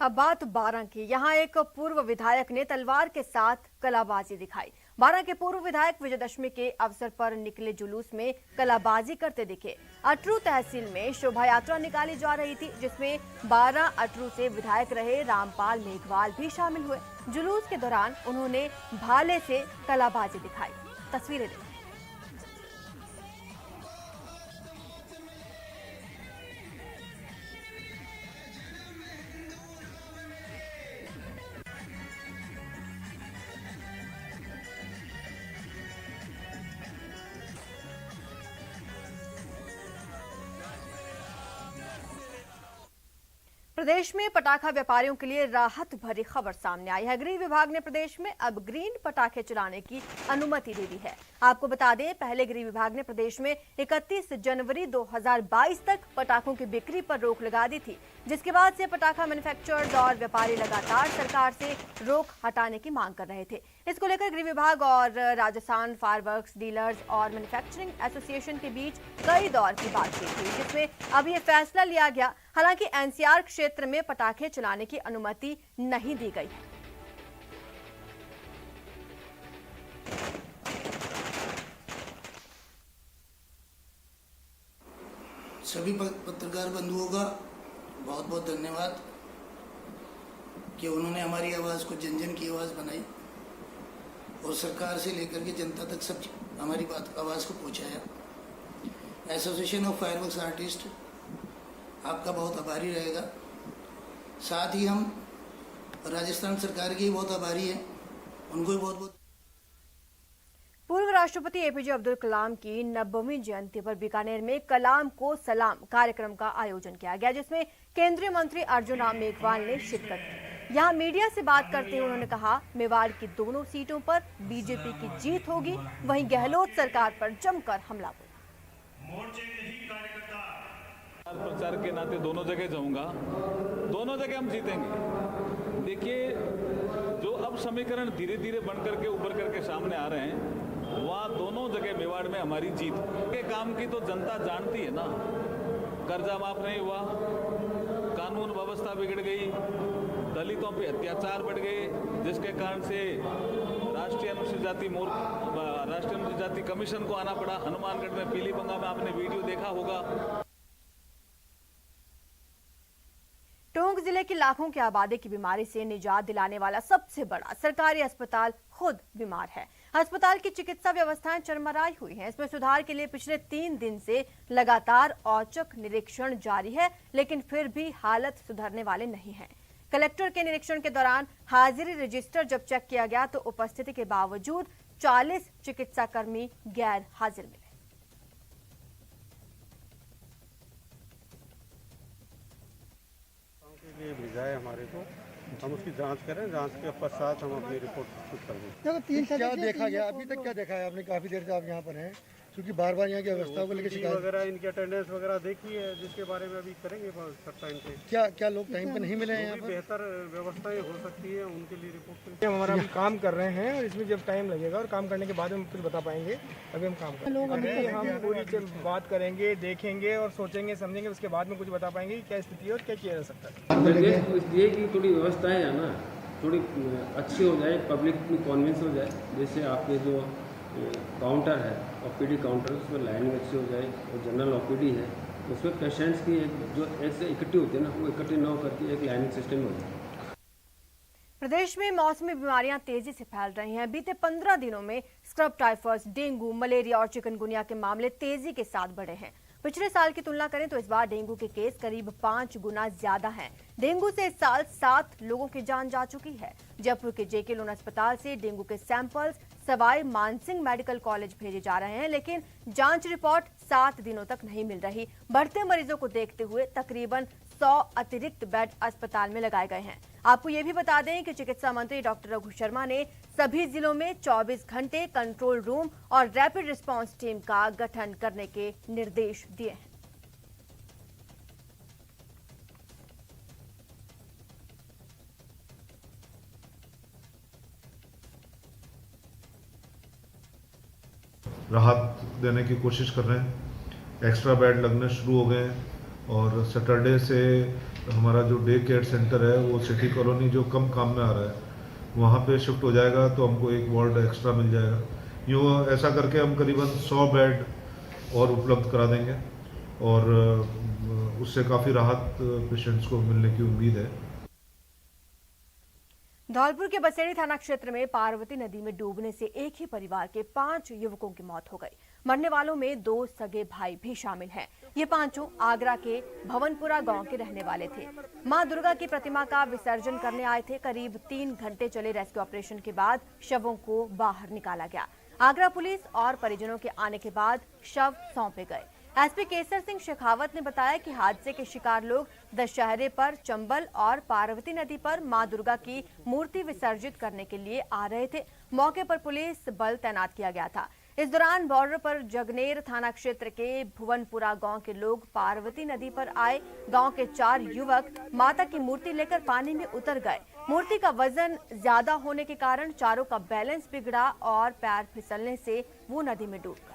अब बात बारां की। यहाँ एक पूर्व विधायक ने तलवार के साथ कलाबाजी दिखाई। बारां के पूर्व विधायक विजयदशमी के अवसर पर निकले जुलूस में कलाबाजी करते दिखे। अटरू तहसील में शोभा यात्रा निकाली जा रही थी, जिसमें 12 अटरू से विधायक रहे रामपाल मेघवाल भी शामिल हुए। जुलूस के दौरान उन्होंने भाले से कलाबाजी दिखाई। तस्वीरें देखिए। प्रदेश में पटाखा व्यापारियों के लिए राहत भरी खबर सामने आई है। गृह विभाग ने प्रदेश में अब ग्रीन पटाखे चलाने की अनुमति दे दी है। आपको बता दें, पहले गृह विभाग ने प्रदेश में 31 जनवरी 2022 तक पटाखों की बिक्री पर रोक लगा दी थी, जिसके बाद से पटाखा मैन्युफैक्चरर्स और व्यापारी लगातार सरकार से रोक हटाने की मांग कर रहे थे। इसको लेकर गृह विभाग और राजस्थान फायरवर्क्स डीलर्स और मैन्युफैक्चरिंग एसोसिएशन के बीच कई दौर की बातचीत हुई, जिसमें अब यह फैसला लिया गया। हालांकि एनसीआर क्षेत्र में पटाखे चलाने की अनुमति नहीं दी गई है। सभी पत्रकार बंधुओं का बहुत बहुत धन्यवाद कि उन्होंने हमारी आवाज को जन जन की आवाज बनाई और सरकार से लेकर के जनता तक सब हमारी आवाज को पहुंचाया। एसोसिएशन ऑफ फायरवर्क्स आर्टिस्ट आपका बहुत आभारी रहेगा। साथ ही हम राजस्थान सरकार की बहुत आभारी हैं, उनको भी बहुत बहुत। पूर्व राष्ट्रपति एपीजे अब्दुल कलाम की 90वीं जयंती पर बीकानेर में कलाम को सलाम कार्यक्रम का आयोजन किया गया, जिसमें केंद्रीय मंत्री अर्जुन राम मेघवाल ने शिरकत की। यहां मीडिया से बात करते हुए उन्होंने कहा, मेवाड़ की दोनों सीटों पर बीजेपी की जीत होगी, वहीं गहलोत सरकार पर जमकर हमला हुआ। प्रचार के नाते दोनों जगह जाऊंगा, दोनों जगह हम जीतेंगे। देखिए, जो अब समीकरण धीरे धीरे बनकर के उभर करके सामने आ रहे हैं, वहाँ दोनों जगह मेवाड़ में हमारी जीत के काम की तो जनता जानती है ना। कर्जा माफ नहीं हुआ, कानून व्यवस्था बिगड़ गई, दलितों पे अत्याचार बढ़ गए, जिसके कारण से राष्ट्रीय अनुसूचित जाति कमीशन को आना पड़ा। हनुमानगढ़ में पीलीबंगा में आपने वीडियो देखा होगा। टोंक जिले की लाखों की आबादी की बीमारी से निजात दिलाने वाला सबसे बड़ा सरकारी अस्पताल खुद बीमार है। अस्पताल की चिकित्सा व्यवस्थाएं चरमराई हुई हैं। इसमें सुधार के लिए पिछले 3 दिन से लगातार औचक निरीक्षण जारी है, लेकिन फिर भी हालत सुधरने वाले नहीं है। कलेक्टर के निरीक्षण के दौरान हाजिरी रजिस्टर जब चेक किया गया तो उपस्थिति के बावजूद 40 चिकित्सा कर्मी गैर हाजिर मिले। ये भेजा है हमारे को, हम उसकी जांच करें, जांच के पश्चात हम अपनी रिपोर्ट प्रस्तुत कर देंगे। क्या देखा गया अभी तक, क्या देखा है आपने? काफी देर से आप यहाँ पर हैं, क्योंकि बार बार यहाँ की व्यवस्था को लेकर शिकायत वगैरह, इनकी अटेंडेंस वगैरह देखी है, जिसके बारे में अभी करेंगे चर्चा इनसे। क्या लोग टाइम पे नहीं मिले हैं यहाँ पर? बेहतर व्यवस्थाएं हो सकती है, उनके लिए रिपोर्ट हम हमारा अभी काम कर रहे हैं और इसमें जब टाइम लगेगा और काम करने के बाद हम कुछ बता पाएंगे। अभी हम काम कर रहे हैं, हम पूरी बात करेंगे, देखेंगे और सोचेंगे समझेंगे, उसके बाद में कुछ बता पाएंगे क्या स्थिति है और क्या किया जा सकता है। ये की थोड़ी व्यवस्थाएं है ना, थोड़ी अच्छी हो जाए, पब्लिक में कन्विंस हो जाए। जैसे आपके जो काउंटर है, ओपीडी काउंटर, उसमें लाइनिंग अच्छी हो जाए, और जनरल ओपीडी है उसमें पेशेंट्स की जो ऐसे इकट्ठी होती है ना, वो इकट्ठी न करके एक लाइनिंग सिस्टम हो जाए। प्रदेश में मौसमी बीमारियां तेजी से फैल रही हैं। बीते 15 दिनों में स्क्रब टाइफस, डेंगू, मलेरिया और चिकनगुनिया के मामले तेजी के साथ बढ़े हैं। पिछले साल की तुलना करें तो इस बार डेंगू के केस करीब 5 गुना ज्यादा हैं। डेंगू से इस साल 7 लोगों की जान जा चुकी है। जयपुर के जेके लोन अस्पताल से डेंगू के samples Sawai Mansingh medical college भेजे जा रहे हैं, लेकिन जांच रिपोर्ट 7 दिनों तक नहीं मिल रही। बढ़ते मरीजों को देखते हुए तकरीबन 100 अतिरिक्त बेड अस्पताल में लगाए गए हैं। आपको ये भी बता दें कि चिकित्सा मंत्री डॉक्टर रघु शर्मा ने सभी जिलों में 24 घंटे कंट्रोल रूम और रैपिड रिस्पांस टीम का गठन करने के निर्देश दिए हैं। राहत देने की कोशिश कर रहे हैं। एक्स्ट्रा बेड लगने शुरू हो गए हैं। और सैटरडे से हमारा जो डे केयर सेंटर है वो सिटी कॉलोनी जो कम काम में आ रहा है वहाँ पे शिफ्ट हो जाएगा, तो हमको एक वार्ड एक्स्ट्रा मिल जाएगा। यूँ ऐसा करके हम करीबन 100 बेड और उपलब्ध करा देंगे और उससे काफ़ी राहत पेशेंट्स को मिलने की उम्मीद है। धौलपुर के बसेड़ी थाना क्षेत्र में पार्वती नदी में डूबने से एक ही परिवार के 5 युवकों की मौत हो गई। मरने वालों में 2 सगे भाई भी शामिल हैं। ये पांचों आगरा के भवनपुरा गांव के रहने वाले थे। मां दुर्गा की प्रतिमा का विसर्जन करने आए थे। करीब 3 घंटे चले रेस्क्यू ऑपरेशन के बाद शवों को बाहर निकाला गया। आगरा पुलिस और परिजनों के आने के बाद शव सौंपे गए। एसपी केसर सिंह शेखावत ने बताया कि हादसे के शिकार लोग दशहरे पर चंबल और पार्वती नदी पर मां दुर्गा की मूर्ति विसर्जित करने के लिए आ रहे थे। मौके पर पुलिस बल तैनात किया गया था। इस दौरान बॉर्डर पर जगनेर थाना क्षेत्र के भुवनपुरा गांव के लोग पार्वती नदी पर आए। गांव के 4 युवक माता की मूर्ति लेकर पानी में उतर गए। मूर्ति का वजन ज्यादा होने के कारण चारों का बैलेंस बिगड़ा और पैर फिसलने से वो नदी में डूब गए।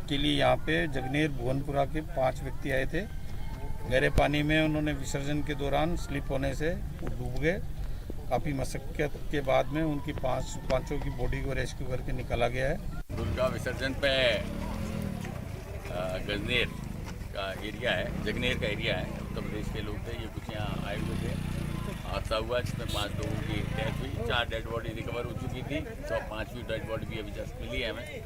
के लिए यहाँ पे जगनेर भुवनपुरा के 5 व्यक्ति आए थे। गहरे पानी में उन्होंने विसर्जन के दौरान स्लिप होने से वो डूब गए। काफ़ी मशक्कत के बाद में उनकी पांचों की बॉडी को रेस्क्यू करके निकाला गया है। दुर्गा विसर्जन पे गजनेर का एरिया है, जगनेर का एरिया है, उत्तर प्रदेश के लोग थे। ये कुछ यहाँ आए हुए थे। हादसा हुआ जिसमें 5 लोगों की डेथ हुई। 4 डेड बॉडी रिकवर हो चुकी थी, तो 5वीं डेड बॉडी भी अभी जस्ट मिली है हमें।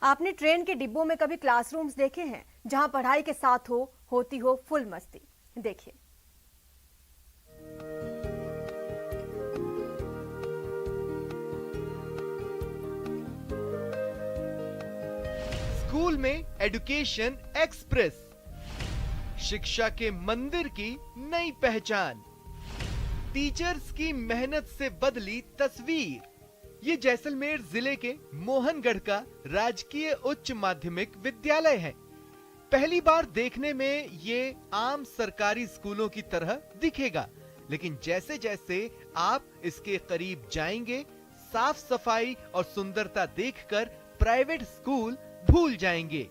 आपने ट्रेन के डिब्बों में कभी क्लासरूम्स देखे हैं जहां पढ़ाई के साथ होती हो फुल मस्ती? देखिए। स्कूल में एजुकेशन एक्सप्रेस, शिक्षा के मंदिर की नई पहचान, टीचर्स की मेहनत से बदली तस्वीर। ये जैसलमेर जिले के मोहनगढ़ का राजकीय उच्च माध्यमिक विद्यालय है। पहली बार देखने में ये आम सरकारी स्कूलों की तरह दिखेगा, लेकिन जैसे जैसे आप इसके करीब जाएंगे, साफ सफाई और सुंदरता देखकर प्राइवेट स्कूल भूल जाएंगे।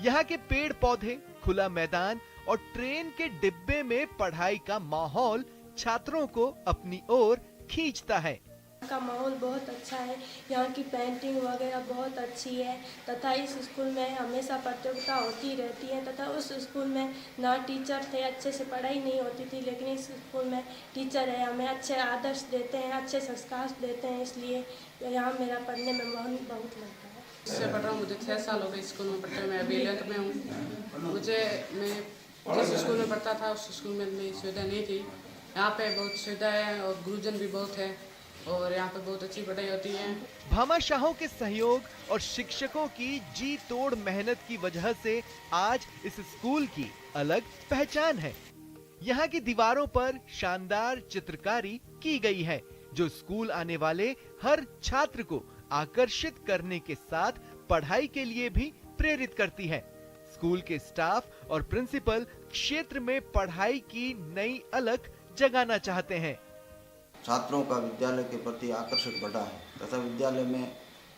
यहाँ के पेड़ पौधे, खुला मैदान और ट्रेन के डिब्बे में पढ़ाई का माहौल छात्रों को अपनी ओर खींचता है। का माहौल बहुत अच्छा है, यहाँ की पेंटिंग वगैरह बहुत अच्छी है तथा इस स्कूल में हमेशा प्रतियोगिता होती रहती है तथा उस स्कूल में ना टीचर थे, अच्छे से पढ़ाई नहीं होती थी, लेकिन इस स्कूल में टीचर है, हमें अच्छे आदर्श देते हैं, अच्छे संस्कार देते हैं, इसलिए यहाँ मेरा पढ़ने में मन बहुत लगता है। इससे पढ़ रहा हूँ, मुझे 6 साल हो गए स्कूल में पढ़ते हुए। मैं अभी 11th में हूँ। मैं जिस स्कूल में पढ़ता था उस स्कूल में इतनी सुविधा नहीं थी। यहाँ पे बहुत सुविधा है और गुरुजन भी बहुत है और यहाँ पे बहुत अच्छी पढ़ाई होती है। भामाशाहों के सहयोग और शिक्षकों की जी तोड़ मेहनत की वजह से आज इस स्कूल की अलग पहचान है। यहाँ की दीवारों पर शानदार चित्रकारी की गई है, जो स्कूल आने वाले हर छात्र को आकर्षित करने के साथ पढ़ाई के लिए भी प्रेरित करती है। स्कूल के स्टाफ और प्रिंसिपल क्षेत्र में पढ़ाई की नई अलख जगाना चाहते हैं। छात्रों का विद्यालय के प्रति आकर्षण बढ़ा है तथा विद्यालय में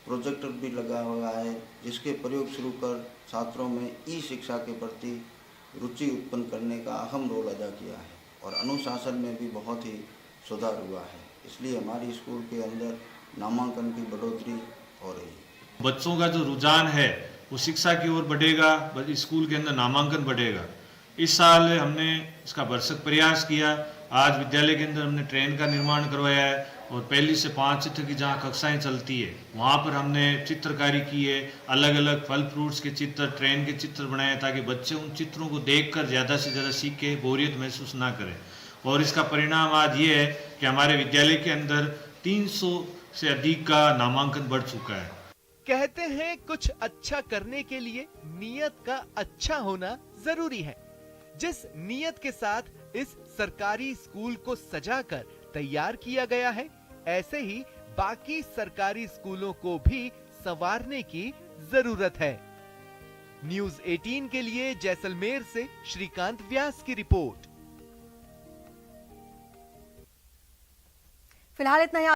प्रोजेक्टर भी लगा हुआ है, जिसके प्रयोग शुरू कर छात्रों में ई शिक्षा के प्रति रुचि उत्पन्न करने का अहम रोल अदा किया है और अनुशासन में भी बहुत ही सुधार हुआ है। इसलिए हमारी स्कूल के अंदर नामांकन की बढ़ोतरी हो रही है। बच्चों का जो रुझान है वो शिक्षा की ओर बढ़ेगा, स्कूल के अंदर नामांकन बढ़ेगा। इस साल हमने इसका भरसक प्रयास किया। आज विद्यालय के अंदर हमने ट्रेन का निर्माण करवाया है और 1 से 5 की जहाँ कक्षाएं चलती है वहाँ पर हमने चित्रकारी की है। अलग अलग फल फ्रूट्स के चित्र, ट्रेन के चित्र बनाए ताकि बच्चे उन चित्रों को देखकर ज़्यादा से ज़्यादा सीखे, बोरियत महसूस ना करें। और इसका परिणाम आज ये है कि हमारे विद्यालय के अंदर 300 से अधिक का नामांकन बढ़ चुका है। कहते हैं कुछ अच्छा करने के लिए नियत का अच्छा होना जरूरी है। जिस नियत के साथ इस सरकारी स्कूल को सजाकर तैयार किया गया है, ऐसे ही बाकी सरकारी स्कूलों को भी संवारने की जरूरत है। न्यूज़ 18 के लिए जैसलमेर से श्रीकांत व्यास की रिपोर्ट। फिलहाल इतना ही।